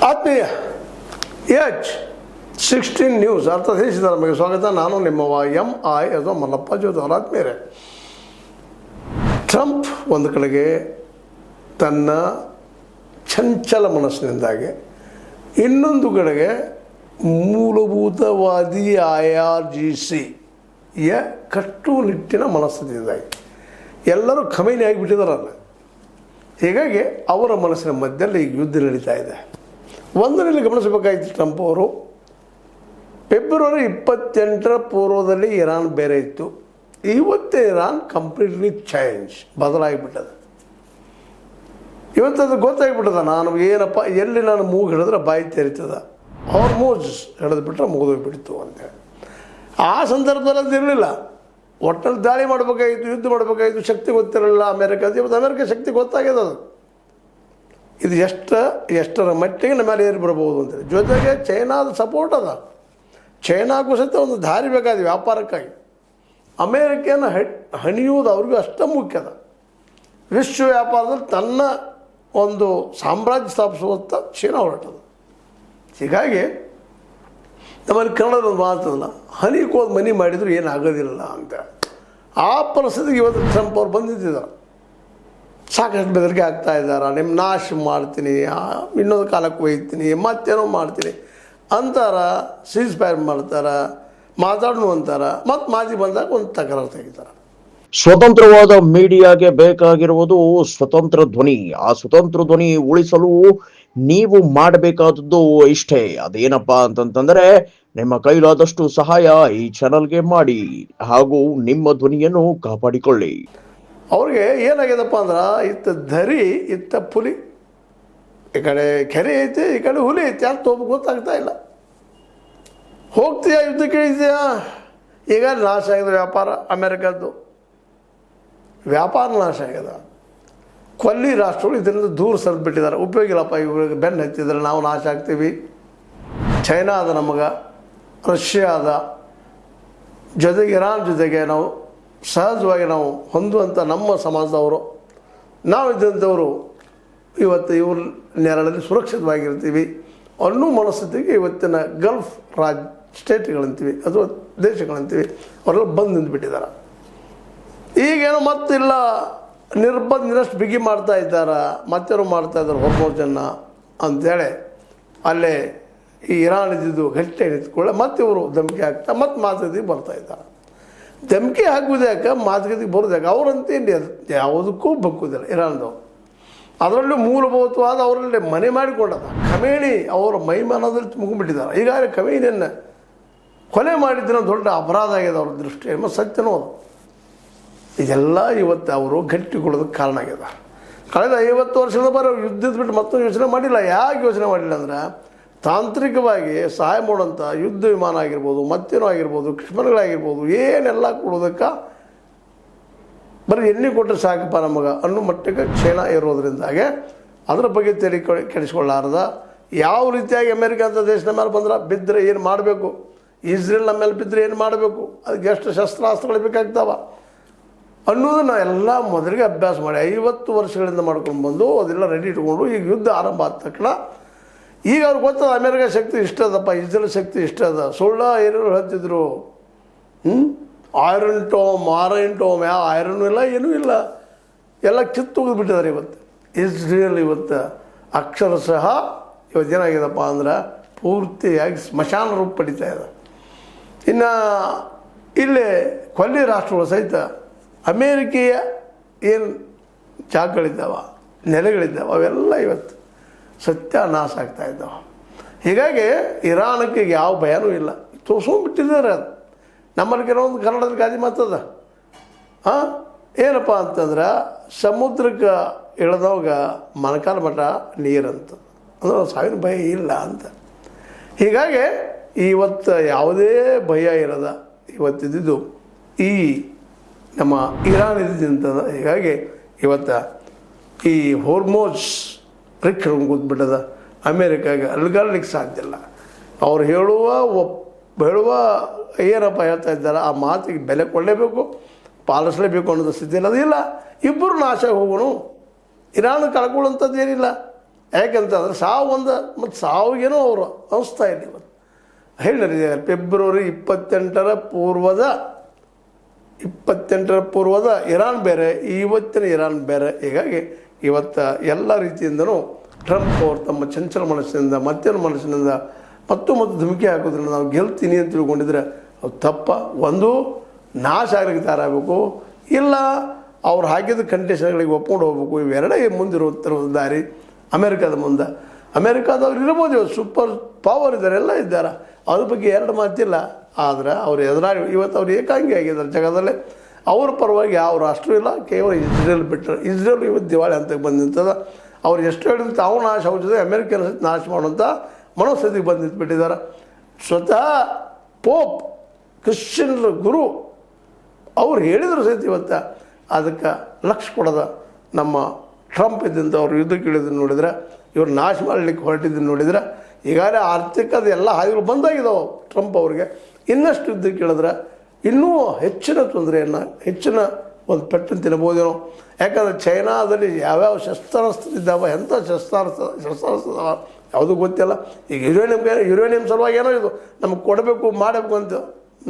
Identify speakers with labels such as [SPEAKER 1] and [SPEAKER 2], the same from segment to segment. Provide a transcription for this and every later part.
[SPEAKER 1] ಆತ್ಮೀಯ H16 news ಅರ್ಥ ದೇಶದ ನಮಗೆ ಸ್ವಾಗತ. ನಾನು ನಿಮ್ಮವ MI ಅಥವಾ ಮಲ್ಲಪ್ಪ ಜೋದವರ. ಆತ್ಮೀಯರೇ, ಟ್ರಂಪ್ ಒಂದು ಕಡೆಗೆ ತನ್ನ ಚಂಚಲ ಮನಸ್ಸಿನಿಂದಾಗಿ, ಇನ್ನೊಂದು ಕಡೆಗೆ ಮೂಲಭೂತವಾದಿ IRGC ಕಟ್ಟುನಿಟ್ಟಿನ ಮನಸ್ಥಿತಿಯಿಂದಾಗಿ ಎಲ್ಲರೂ ಖಮೇನಿ ಆಗಿಬಿಟ್ಟಿದಾರಲ್ಲ. ಹೀಗಾಗಿ ಅವರ ಮನಸ್ಸಿನ ಮಧ್ಯದಲ್ಲಿ ಈಗ ಯುದ್ಧ ನಡೀತಾ ಇದೆ. ಒಂದರಲ್ಲಿ ಗಮನಿಸಬೇಕಾಗಿತ್ತು, ಟ್ರಂಪ್ ಅವರು ಫೆಬ್ರವರಿ 28ರ ಪೂರ್ವದಲ್ಲಿ ಇರಾನ್ ಬೇರೆ ಇತ್ತು. ಇವತ್ತೇ ಇರಾನ್ ಕಂಪ್ಲೀಟ್ಲಿ ಬದಲಾಗಿಬಿಟ್ಟದ. ಇವತ್ತು ಅದು ಗೊತ್ತಾಗಿಬಿಟ್ಟದ, ನಾನು ಏನಪ್ಪ ಎಲ್ಲಿ ನಾನು ಮೂಗು ಹಿಡಿದ್ರೆ ಬಾಯಿ ತೆರೀತದ, ಹಾರ್ಮೋನ್ಸ್ ಹಿಡಿದ್ಬಿಟ್ರೆ ಮುಗಿದೋಗ್ಬಿಡ್ತು ಅಂತೇಳಿ. ಆ ಸಂದರ್ಭದಲ್ಲಿ ಅದು ಇರಲಿಲ್ಲ. ಒಟ್ಟಲ್ಲಿ ದಾಳಿ ಮಾಡಬೇಕಾಗಿತ್ತು, ಯುದ್ಧ ಮಾಡಬೇಕಾಗಿತ್ತು, ಶಕ್ತಿ ಗೊತ್ತಿರಲಿಲ್ಲ ಅಮೇರಿಕಾದ. ಇವತ್ತು ಅಮೇರಿಕ ಶಕ್ತಿ ಗೊತ್ತಾಗ್ಯದ. ಅದು ಇದು ಎಷ್ಟರ ಮಟ್ಟಿಗೆ ನಮ್ಮ ಮೇಲೆ ಏರಿ ಬರ್ಬೋದು ಅಂತೇಳಿ. ಜೊತೆಗೆ ಚೈನಾದ ಸಪೋರ್ಟ್ ಅದ. ಚೈನಾಗೂ ಸಹಿತ ಒಂದು ದಾರಿ ಬೇಕಾದ ವ್ಯಾಪಾರಕ್ಕಾಗಿ. ಅಮೇರಿಕೆಯನ್ನು ಹಣಿಯುವುದು ಅವ್ರಿಗೂ ಅಷ್ಟ ಮುಖ್ಯ ಅದ. ವಿಶ್ವ ವ್ಯಾಪಾರದಲ್ಲಿ ತನ್ನ ಒಂದು ಸಾಮ್ರಾಜ್ಯ ಸ್ಥಾಪಿಸುವಂಥ ಚೀನಾ ಹೊರಟದು. ಹೀಗಾಗಿ ನಮ್ಮಲ್ಲಿ ಕನ್ನಡದ ಒಂದು ಮಾತಲ್ಲ, ಹನಿಕೋದು ಮನಿ ಮಾಡಿದ್ರು ಏನಾಗೋದಿಲ್ಲ ಅಂತ. ಆ ಪರಿಸ್ಥಿತಿಗೆ ಇವತ್ತು ಟ್ರಂಪ್ ಅವ್ರು ಬಂದಿದ್ದಾರೆ. ಸಾಕಷ್ಟು ಬೆದರಿಕೆ ಆಗ್ತಾ ಇದ್ದಾರೆ. ನಿಮ್ಮ ನಾಶ ಮಾಡ್ತೀನಿ, ಇನ್ನೊಂದು ಕಾಲಕ್ಕೆ ಒಯ್ತೀನಿ, ಮತ್ತೇನೋ ಮಾಡ್ತೀನಿ ಅಂತಾರ. ಸೀಸ್ ಫೈರ್ ಮಾಡ್ತಾರೆ, ಮಾತಾಡೋಣ ಅಂತಾರೆ, ಮತ್ತು ಮಾತಿ ಬಂದಾಗ ಒಂದು ತಕರಾರು ತೆಗಿತಾರೆ.
[SPEAKER 2] ಸ್ವತಂತ್ರವಾದ ಮೀಡಿಯಾಗೆ ಬೇಕಾಗಿರುವುದು ಸ್ವತಂತ್ರ ಧ್ವನಿ. ಆ ಸ್ವತಂತ್ರ ಧ್ವನಿ ಉಳಿಸಲು ನೀವು ಮಾಡಬೇಕಾದದ್ದು ಇಷ್ಟೇ. ಅದೇನಪ್ಪಾ ಅಂತಂತಂದ್ರೆ, ನಿಮ್ಮ ಕೈಲಾದಷ್ಟು ಸಹಾಯ ಈ ಚಾನಲ್ಗೆ ಮಾಡಿ ಹಾಗೂ ನಿಮ್ಮ ಧ್ವನಿಯನ್ನು ಕಾಪಾಡಿಕೊಳ್ಳಿ.
[SPEAKER 1] ಅವ್ರಿಗೆ ಏನಾಗ್ಯದಪ್ಪ ಅಂದ್ರೆ, ಇತ್ತ ಧರಿ ಇತ್ತ ಪುಲಿ, ಈ ಕಡೆ ಕೆರೆ ಐತಿ, ಈ ಕಡೆ ಹುಲಿ ಐತಿ, ಯಾರು ತೋಪ ಗೊತ್ತಾಗ್ತಾ ಇಲ್ಲ. ಹೋಗ್ತೀಯಾ ಯುದ್ಧಕ್ಕೆ ಇದೆಯಾ? ಈಗ ನಾಶ ಆಗಿದೆ ವ್ಯಾಪಾರ. ಅಮೇರಿಕದ್ದು ವ್ಯಾಪಾರ ನಾಶ ಆಗ್ಯದ. ಕೊಲ್ಲಿ ರಾಷ್ಟ್ರಗಳು ಇದರಿಂದ ದೂರ ಸರಿದ್ಬಿಟ್ಟಿದ್ದಾರೆ. ಉಪಯೋಗ ಇಲ್ಲಪ್ಪ, ಇವ್ರಿಗೆ ಬೆನ್ನು ಹತ್ತಿದ್ರೆ ನಾವು ನಾಶ ಆಗ್ತೀವಿ. ಚೈನಾ ಅದ, ನಮಗೆ ರಷ್ಯಾ ಅದ, ಜೊತೆಗೆ ಇರಾನ್ ಜೊತೆಗೆ ನಾವು ಸಹಜವಾಗಿ ನಾವು ಹೊಂದುವಂಥ ನಮ್ಮ ಸಮಾಜದವರು, ನಾವು ಇದ್ದಂಥವರು ಇವತ್ತು ಇವ್ರ ನೆರಳಲ್ಲಿ ಸುರಕ್ಷಿತವಾಗಿರ್ತೀವಿ ಅನ್ನೋ ಮನಸ್ಥಿತಿಗೆ ಇವತ್ತಿನ ಗಲ್ಫ್ ಸ್ಟೇಟ್ಗಳಂತೀವಿ ಅಥವಾ ದೇಶಗಳಂತೀವಿ ಅವರೆಲ್ಲ ಬಂದು ನಿಂತುಬಿಟ್ಟಿದ್ದಾರೆ. ಈಗೇನೋ ಮತ್ತಿಲ್ಲ, ನಿರ್ಬಂಧನಷ್ಟು ಬಿಗಿ ಮಾಡ್ತಾ ಇದ್ದಾರೆ, ಮತ್ತೇನೋ ಮಾಡ್ತಾ ಇದ್ದಾರೆ ಹೊರ್ಮೋಜನ್ನು ಅಂಥೇಳಿ ಅಲ್ಲೇ ಈ ಇರಾನ್ ಇದ್ದಿದ್ದು ಗಟ್ಟಿ ನಿಂತ್ಕೊಳ್ಳೆ ಮತ್ತೆ ಇವರು ಧಮಕಿ ಹಾಕ್ತಾ ಮತ್ತೆ ಮಾತುಕತೆಗೆ ಬರ್ತಾಯಿದ್ದಾರೆ. ಧಮಕಿ ಹಾಕುವುದು ಯಾಕೆ, ಮಾತುಕತೆಗೆ ಬರೋದು ಯಾಕೆ? ಅವರಂತೇನು ಯಾವುದಕ್ಕೂ ಬಕ್ಕುವುದಿಲ್ಲ ಇರಾನ್ದವ್ರು. ಅದರಲ್ಲೂ ಮೂಲಭೂತವಾದ ಅವರಲ್ಲಿ ಮನೆ ಮಾಡಿಕೊಂಡದ ಖಮೇನಿ ಅವರ ಮೈಮಾನದಲ್ಲಿ ತುಂಬಿಬಿಟ್ಟಿದ್ದಾರೆ. ಈಗಾಗಲೇ ಖಮೇನಿಯನ್ನು ಕೊಲೆ ಮಾಡಿದ್ರೆ ದೊಡ್ಡ ಅಪರಾಧ ಆಗಿದೆ ಅವ್ರ ದೃಷ್ಟಿ, ಮತ್ತು ಸತ್ಯನೂ ಅದು. ಇದೆಲ್ಲ ಇವತ್ತು ಅವರು ಗಟ್ಟಿಕೊಳ್ಳೋದಕ್ಕೆ ಕಾರಣ ಆಗ್ಯದ. ಕಳೆದ 50 ವರ್ಷದ ಬರೋ ಯುದ್ಧದ ಬಿಟ್ಟು ಮತ್ತೊಂದು ಯೋಚನೆ ಮಾಡಿಲ್ಲ. ಯಾಕೆ ಯೋಚನೆ ಮಾಡಿಲ್ಲ ಅಂದ್ರೆ, ತಾಂತ್ರಿಕವಾಗಿ ಸಹಾಯ ಮಾಡುವಂಥ ಯುದ್ಧ ವಿಮಾನ ಆಗಿರ್ಬೋದು, ಮತ್ತೇನೋ ಆಗಿರ್ಬೋದು, ಕ್ಷಿಪಣಿಗಳಾಗಿರ್ಬೋದು, ಏನೆಲ್ಲ ಕೊಡೋದಕ್ಕೆ ಬರೀ ಎಣ್ಣೆ ಕೊಟ್ಟರೆ ಸಾಕಪ್ಪ ನಮಗೆ ಅನ್ನೋ ಮಟ್ಟಿಗೆ ಚೈನಾ ಇರೋದ್ರಿಂದಾಗೆ ಅದರ ಬಗ್ಗೆ ತೆರೆ ಕೆಡಿಸ್ಕೊಳ್ಳಾರ್ದ. ಯಾವ ರೀತಿಯಾಗಿ ಅಮೇರಿಕ ಅಂತ ದೇಶದ ಮೇಲೆ ಬಂದ್ರೆ ಬಿದ್ದರೆ ಏನು ಮಾಡಬೇಕು, ಇಸ್ರೇಲ್ ನಮ್ಮ ಮೇಲೆ ಬಿದ್ದರೆ ಏನು ಮಾಡಬೇಕು, ಅದಕ್ಕೆ ಎಷ್ಟು ಶಸ್ತ್ರಾಸ್ತ್ರಗಳು ಬೇಕಾಗ್ತಾವ ಅನ್ನೋದನ್ನು ಎಲ್ಲ ಮೊದಲಿಗೆ ಅಭ್ಯಾಸ ಮಾಡಿ 50 ವರ್ಷಗಳಿಂದ ಮಾಡ್ಕೊಂಡು ಬಂದು ಅದೆಲ್ಲ ರೆಡಿ ಇಟ್ಕೊಂಡು ಈಗ ಯುದ್ಧ ಆರಂಭ ಆದ ತಕ್ಷಣ ಈಗ ಅವ್ರಿಗೆ ಗೊತ್ತದ ಅಮೇರಿಕ ಶಕ್ತಿ ಇಷ್ಟ ಅದಪ್ಪ, ಇಸ್ರೇಲ್ ಶಕ್ತಿ ಇಷ್ಟ ಅದ. ಸುಳ್ಳ ಏನೇನು ಹೇಳ್ತಿದ್ರು, ಐರನ್ ಟೋಮ್ ಯಾವ ಐರನ್ ಇಲ್ಲ, ಏನೂ ಇಲ್ಲ, ಎಲ್ಲ ಕಿತ್ತೋಗಿಬಿಟ್ಟಿದ್ದಾರೆ. ಇವತ್ತು ಇಸ್ರೇಲ್ ಇವತ್ತು ಅಕ್ಷರಶಃ ಇವತ್ತು ಏನಾಗಿದೆಪ್ಪ ಅಂದ್ರೆ ಪೂರ್ತಿಯಾಗಿ ಸ್ಮಶಾನ ರೂಪ ಪಡಿತಾ ಇದೆ. ಇನ್ನು ಇಲ್ಲೇ ಕೊಲ್ಲಿ ರಾಷ್ಟ್ರಗಳು ಸಹಿತ ಅಮೇರಿಕೆಯ ಏನು ಜಾಗಗಳಿದ್ದಾವ, ನೆಲೆಗಳಿದ್ದಾವೆ, ಅವೆಲ್ಲ ಇವತ್ತು ಸತ್ಯಾನಾಶ ಆಗ್ತಾ ಇದ್ದಾವೆ. ಹೀಗಾಗಿ ಇರಾನಕ್ಕೆ ಯಾವ ಭಯನೂ ಇಲ್ಲ, ತೋರ್ಸ್ಕೊಂಡ್ಬಿಟ್ಟಿದ್ದಾರೆ. ಅದು ನಮ್ಮಲ್ಲಿ ಕೆಲವೊಂದು ಕನ್ನಡದ ಗಾದಿ ಮಾತದ, ಏನಪ್ಪ ಅಂತಂದ್ರೆ, ಸಮುದ್ರಕ್ಕೆ ಇಳಿದವಾಗ ಮೊಣಕಾಲು ಮಠ ನೀರಂತ ಅಂದ್ರೆ ಸಾವಿನ ಭಯ ಇಲ್ಲ ಅಂತ. ಹೀಗಾಗಿ ಇವತ್ತು ಯಾವುದೇ ಭಯ ಇರದ ಇವತ್ತಿದ್ದು ಈ ನಮ್ಮ ಇರಾನ್ ಇದ್ದಿದ್ದಂಥದ್ದು. ಹೀಗಾಗಿ ಇವತ್ತು ಈ ಹೋರ್ಮೋಜ್ ರಿಕ್ ಕೂತ್ಬಿಟ್ಟದ. ಅಮೇರಿಕಾಗೆ ಅಲ್ಗಾಡ್ಲಿಕ್ಕೆ ಸಾಧ್ಯ ಇಲ್ಲ. ಅವ್ರು ಹೇಳುವ ಏನಪ್ಪ ಹೇಳ್ತಾ ಇದ್ದಾರೆ, ಆ ಮಾತಿಗೆ ಬೆಲೆ ಕೊಡಲೇಬೇಕು, ಪಾಲಿಸಲೇಬೇಕು ಅನ್ನೋದು ಸ್ಥಿತಿಯಲ್ಲಿ ಅದಿಲ್ಲ. ಇಬ್ಬರು ನಾಶ ಹೋಗೋಣ, ಇರಾನ್ ಕಳ್ಕೊಳ್ಳುವಂಥದ್ದು ಏನಿಲ್ಲ. ಯಾಕೆಂತಂದ್ರೆ ಸಾವು ಒಂದು ಮತ್ತು ಸಾವಿಗೇನೋ ಅವರು ಅನಿಸ್ತಾ ಇದೆ ಇವತ್ತು. ಹೇಳಿದ್ದಾರೆ ಫೆಬ್ರವರಿ 28ರ ಪೂರ್ವದ ಇರಾನ್ ಬೇರೆ, ಇವತ್ತಿನ ಇರಾನ್ ಬೇರೆ. ಹೀಗಾಗಿ ಇವತ್ತು ಎಲ್ಲ ರೀತಿಯಿಂದನೂ ಟ್ರಂಪ್ ಅವರು ತಮ್ಮ ಚಂಚಲ ಮನಸ್ಸಿನಿಂದ ಮತ್ತೇನು ಮನಸ್ಸಿನಿಂದ ಮತ್ತು ಧುಮುಕಿ ಹಾಕೋದ್ರಿಂದ ನಾವು ಗೆಲ್ತೀನಿ ಅಂತ ತಿಳ್ಕೊಂಡಿದ್ರೆ ಅದು ತಪ್ಪ. ಒಂದು ನಾಶ ಆಗಲಿಕ್ಕೆ ತಯಾರಾಗಬೇಕು, ಇಲ್ಲ ಅವ್ರು ಹಾಕಿದ ಕಂಡೀಷನ್ಗಳಿಗೆ ಒಪ್ಕೊಂಡು ಹೋಗ್ಬೇಕು. ಇವೆರಡೇ ಮುಂದಿರುತ್ತಿರುವ ದಾರಿ ಅಮೇರಿಕಾದ ಮುಂದೆ. ಅಮೇರಿಕಾದವ್ರು ಇರ್ಬೋದು, ಇವತ್ತು ಸೂಪರ್ ಪವರ್ ಇದ್ದಾರೆ, ಎಲ್ಲ ಇದ್ದಾರೆ, ಅದ್ರ ಬಗ್ಗೆ ಎರಡು ಮಾತಿಲ್ಲ. ಆದರೆ ಅವ್ರು ಎದುರಾಗಿ ಇವತ್ತು ಅವ್ರು ಏಕಾಂಗಿ ಆಗಿದ್ದಾರೆ ಜಗತ್ತಲ್ಲೇ. ಅವ್ರ ಪರವಾಗಿ ಯಾವ ರಾಷ್ಟ್ರ ಇಲ್ಲ, ಕೇವಲ ಇಸ್ರೇಲ್ ಬಿಟ್ಟರೆ. ಇಸ್ರೇಲ್ ಇವತ್ತು ದಿವಾಳಿ ಅಂತ ಬಂದಿರ್ತದೆ. ಅವ್ರು ಎಷ್ಟು ಹೇಳಿದ್ರು ತಾವು ನಾಶ ಆಗುತ್ತದೆ, ಅಮೇರಿಕನ್ ನಾಶ ಮಾಡುವಂಥ ಮನಸ್ಥಿತಿಗೆ ಬಂದಿಟ್ಬಿಟ್ಟಿದ್ದಾರೆ. ಸ್ವತಃ ಪೋಪ್ ಕ್ರಿಶ್ಚಿಯನ್ರ ಗುರು ಅವ್ರು ಹೇಳಿದ್ರು ಸಹಿತ ಇವತ್ತು ಅದಕ್ಕೆ ಲಕ್ಷ್ಯ ಕೊಡೋದ ನಮ್ಮ ಟ್ರಂಪ್ ಇದ್ದಂಥ ಅವ್ರು ಯುದ್ಧಕ್ಕೆ ಇಳಿದನ್ನು ನೋಡಿದ್ರೆ, ಇವ್ರು ನಾಶ ಮಾಡಲಿಕ್ಕೆ ಹೊರಟಿದ್ದನ್ನು ನೋಡಿದ್ರೆ, ಈಗಾಗಲೇ ಆರ್ಥಿಕದ ಎಲ್ಲ ಹಾದಿಗಳು ಬಂದಾಗಿದ್ದಾವೆ ಟ್ರಂಪ್ ಅವ್ರಿಗೆ. ಇನ್ನಷ್ಟು ಯುದ್ಧಕ್ಕೆ ಇಳಿದ್ರೆ ಇನ್ನೂ ಹೆಚ್ಚಿನ ತೊಂದರೆಯನ್ನು, ಹೆಚ್ಚಿನ ಒಂದು ಪೆಟ್ಟನ್ನು ತಿನ್ನಬಹುದೇನೋ. ಯಾಕಂದರೆ ಚೈನಾದಲ್ಲಿ ಯಾವ್ಯಾವ ಶಸ್ತ್ರಾಸ್ತ್ರ ಇದ್ದಾವೆ, ಎಂಥ ಶಸ್ತ್ರಾಸ್ತ್ರ ಯಾವುದೂ ಗೊತ್ತಿಲ್ಲ. ಈಗ ಯುರೇನಿಯಂ ಸಲುವಾಗಿ ಏನೋ ಇದು ನಮಗೆ ಕೊಡಬೇಕು ಮಾಡಬೇಕು ಅಂತ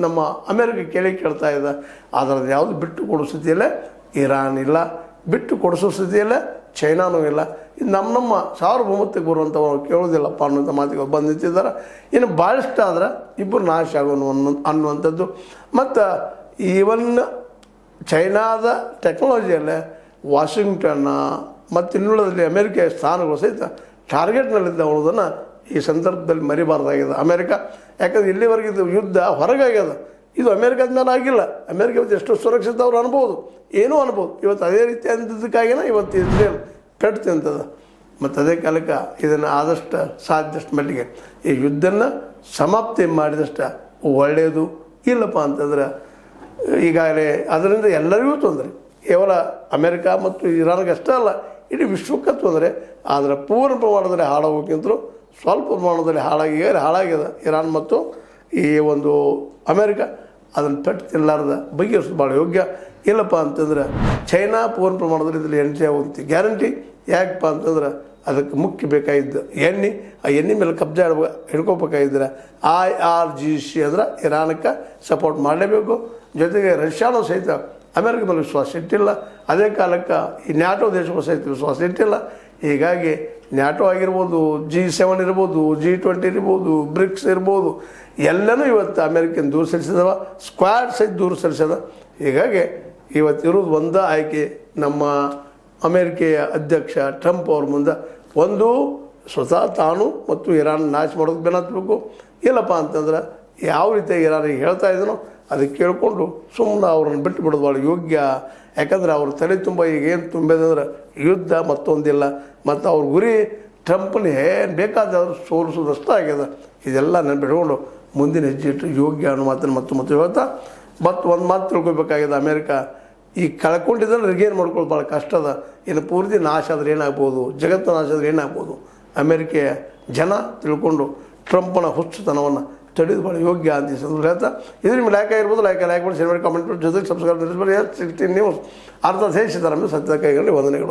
[SPEAKER 1] ನಮ್ಮ ಅಮೇರಿಕ ಕೇಳ್ತಾ ಇದೆ. ಅದರದ್ದು ಯಾವುದು ಬಿಟ್ಟು ಕೊಡೋ ಸ್ಥಿತಿಯಲ್ಲೇ ಇರಾನ್ ಇಲ್ಲ, ಬಿಟ್ಟು ಕೊಡಿಸೋ ಸ್ಥಿತಿಯಲ್ಲೇ ಚೈನಾನೂ ಇಲ್ಲ. ಇದು ನಮ್ಮ ಸಾರ್ವಭೌಮತ್ವಕ್ಕೆ ಬರುವಂಥವ್ರು ಕೇಳೋದಿಲ್ಲಪ್ಪ ಅನ್ನೋಂಥ ಮಾತುಗಳು ಬಂದು ನಿಂತಿದ್ದಾರೆ. ಇನ್ನು ಭಾಳಷ್ಟು ಆದರೆ ಇಬ್ಬರು ನಾಶ ಆಗೋನು ಅನ್ನುವಂಥದ್ದು. ಮತ್ತು ಈವನ್ ಚೈನಾದ ಟೆಕ್ನಾಲಜಿಯಲ್ಲೇ ವಾಷಿಂಗ್ಟನ್ನ ಮತ್ತು ಇನ್ನುಳಿದಲ್ಲಿ ಅಮೇರಿಕೆಯ ಸ್ಥಾನಗಳು ಸಹಿತ ಟಾರ್ಗೆಟ್ನಲ್ಲಿದ್ದ ಅನ್ನೋದನ್ನು ಈ ಸಂದರ್ಭದಲ್ಲಿ ಮರಿಬಾರ್ದಾಗಿದೆ ಅಮೇರಿಕ. ಯಾಕಂದರೆ ಇಲ್ಲಿವರೆಗೆ ಇದು ಯುದ್ಧ ಹೊರಗಾಗ್ಯದ, ಇದು ಅಮೇರಿಕದ ಮೇಲೆ ಆಗಿಲ್ಲ. ಅಮೇರಿಕ ಇವತ್ತು ಎಷ್ಟು ಸುರಕ್ಷಿತ ಅವ್ರು ಅನ್ಬೋದು, ಏನೂ ಅನ್ಬೋದು. ಇವತ್ತು ಅದೇ ರೀತಿ ಅಂದಿದ್ದಕ್ಕಾಗಿನ ಇವತ್ತು ಇಸ್ರೇಲ್ ಪೆಟ್ಟು ತಿಂತದ. ಮತ್ತು ಅದೇ ಕಾಲಕ್ಕೆ ಇದನ್ನು ಆದಷ್ಟು ಸಾಧ್ಯಷ್ಟು ಮಟ್ಟಿಗೆ ಈ ಯುದ್ಧನ ಸಮಾಪ್ತಿ ಮಾಡಿದಷ್ಟು ಒಳ್ಳೆಯದು. ಇಲ್ಲಪ್ಪ ಅಂತಂದ್ರೆ ಈಗಾಗಲೇ ಅದರಿಂದ ಎಲ್ಲರಿಗೂ ತೊಂದರೆ, ಕೇವಲ ಅಮೇರಿಕ ಮತ್ತು ಇರಾನ್ಗೆ ಅಷ್ಟೇ ಅಲ್ಲ, ಇಡೀ ವಿಶ್ವಕ್ಕೆ ತೊಂದರೆ. ಆದರೆ ಪೂರ್ಣ ಪ್ರಮಾಣದಲ್ಲಿ ಹಾಳಾಗೋಕ್ಕಿಂತಲೂ ಸ್ವಲ್ಪ ಪ್ರಮಾಣದಲ್ಲಿ ಹಾಳಾಗ್ಯದ ಇರಾನ್ ಮತ್ತು ಈ ಒಂದು ಅಮೇರಿಕ. ಅದನ್ನು ಪೆಟ್ಟು ತಿನ್ನಲಾರ್ದ ಬಗೆಹರಿಸೋದು ಭಾಳ ಯೋಗ್ಯ. ಇಲ್ಲಪ್ಪ ಅಂತಂದ್ರೆ ಚೈನಾ ಪೂರ್ಣ ಪ್ರಮಾಣದಲ್ಲಿ ಇದರಲ್ಲಿ ಎಂಟ್ರಿ ಆಗುವಂತೆ ಗ್ಯಾರಂಟಿ. ಯಾಕಪ್ಪ ಅಂತಂದ್ರೆ ಅದಕ್ಕೆ ಮುಖ್ಯ ಬೇಕಾಗಿದ್ದು ಎಣ್ಣೆ. ಆ ಎಣ್ಣೆ ಮೇಲೆ ಕಬ್ಜಾ ಹಿಡ್ಕೋಬೇಕಾಗಿದ್ದರೆ IRGC ಅಂದ್ರೆ ಇರಾನಕ್ಕೆ ಸಪೋರ್ಟ್ ಮಾಡಲೇಬೇಕು. ಜೊತೆಗೆ ರಷ್ಯಾನೂ ಸಹಿತ ಅಮೇರಿಕ ಮೇಲೆ ವಿಶ್ವಾಸ ಇಟ್ಟಿಲ್ಲ. ಅದೇ ಕಾಲಕ್ಕೆ ಈ ನ್ಯಾಟೋ ದೇಶಗಳು ಸಹಿತ ವಿಶ್ವಾಸ ಇಟ್ಟಿಲ್ಲ. ಹೀಗಾಗಿ ನ್ಯಾಟೋ ಆಗಿರ್ಬೋದು, G7 ಇರ್ಬೋದು, G20 ಇರ್ಬೋದು, ಬ್ರಿಕ್ಸ್ ಇರ್ಬೋದು, ಎಲ್ಲನೂ ಇವತ್ತು ಅಮೇರಿಕನ್ ದೂರ ಸರಿಸಿದವ, ಸ್ಕ್ವಾಡ್ ಸಹಿತ ದೂರ ಸರಿಸದ. ಹೀಗಾಗಿ ಇವತ್ತಿರೋದು ಒಂದೇ ಆಯ್ಕೆ ನಮ್ಮ ಅಮೇರಿಕೆಯ ಅಧ್ಯಕ್ಷ ಟ್ರಂಪ್ ಅವ್ರ ಮುಂದೆ. ಒಂದು ಸ್ವತಃ ತಾನು ಮತ್ತು ಇರಾನ್ ನಾಶ ಮಾಡೋದು ಬೆನ್ನತ್ತಬೇಕು. ಇಲ್ಲಪ್ಪ ಅಂತಂದ್ರೆ ಯಾವ ರೀತಿ ಇರಾನಿಗೆ ಹೇಳ್ತಾ ಇದ್ದನೋ ಅದಕ್ಕೆ ಕೇಳಿಕೊಂಡು ಸುಮ್ಮನೆ ಅವ್ರನ್ನ ಬಿಟ್ಟು ಬಿಡೋದು ಭಾಳ ಯೋಗ್ಯ. ಯಾಕಂದರೆ ಅವ್ರ ತಲೆ ತುಂಬ ಈಗ ಏನು ತುಂಬಿದಂದ್ರೆ ಯುದ್ಧ ಮತ್ತೊಂದಿಲ್ಲ. ಮತ್ತು ಅವ್ರ ಗುರಿ ಟ್ರಂಪ್ನ ಏನು ಬೇಕಾದವ್ರು ಸೋಲಿಸೋದಷ್ಟೇ ಆಗ್ಯದ. ಇದೆಲ್ಲ ನೆನಪಿಟ್ಕೊಂಡು ಮುಂದಿನ ಹೆಜ್ಜೆ ಇಟ್ಟು ಯೋಗ್ಯ ಅನ್ನೋ ಮಾತನ್ನು ಮತ್ತು ಹೇಳ್ತಾ ಮತ್ತು ಒಂದು ಮಾತು ತಿಳ್ಕೊಬೇಕಾಗಿದೆ. ಅಮೇರಿಕ ಈ ಕಳ್ಕೊಂಡಿದ್ದನ್ನು ರಿಗೇನ್ ಮಾಡ್ಕೊಳ್ಳೋದು ಭಾಳ ಕಷ್ಟ ಅದ. ಇನ್ನು ಪೂರ್ತಿ ನಾಶ ಆದ್ರೆ ಏನಾಗ್ಬೋದು, ಜಗತ್ತು ನಾಶ ಆದ್ರೆ ಏನಾಗ್ಬೋದು. ಅಮೇರಿಕೆಯ ಜನ ತಿಳ್ಕೊಂಡು ಟ್ರಂಪ್ನ ಹುಚ್ಚುತನವನ್ನು ತಡೆದು ಭಾಳ ಯೋಗ್ಯ ಅಂತ ಸಂದರ್ಭ ಹೇಳ್ತಾ, ಇದು ನಿಮ್ಮ ಲೈಕ್ ಆಗಿರ್ಬೋದು, ಲೈಕ್ ಮಾಡಿ ಶೇರ್ ಮಾಡಿ ಕಾಮೆಂಟ್ ಮಾಡಿ, ಜೊತೆಗೆ ಸಬ್ಸ್ಕ್ರೈಬ್ ಮಾಡಿ. 16 ನ್ಯೂಸ್ ಅರ್ಥ ಸೇರಿಸಿದ್ದಾರೆ ಸತ್ಯದ ಕೈಗಳಲ್ಲಿ ವಂದನೆಗಳು.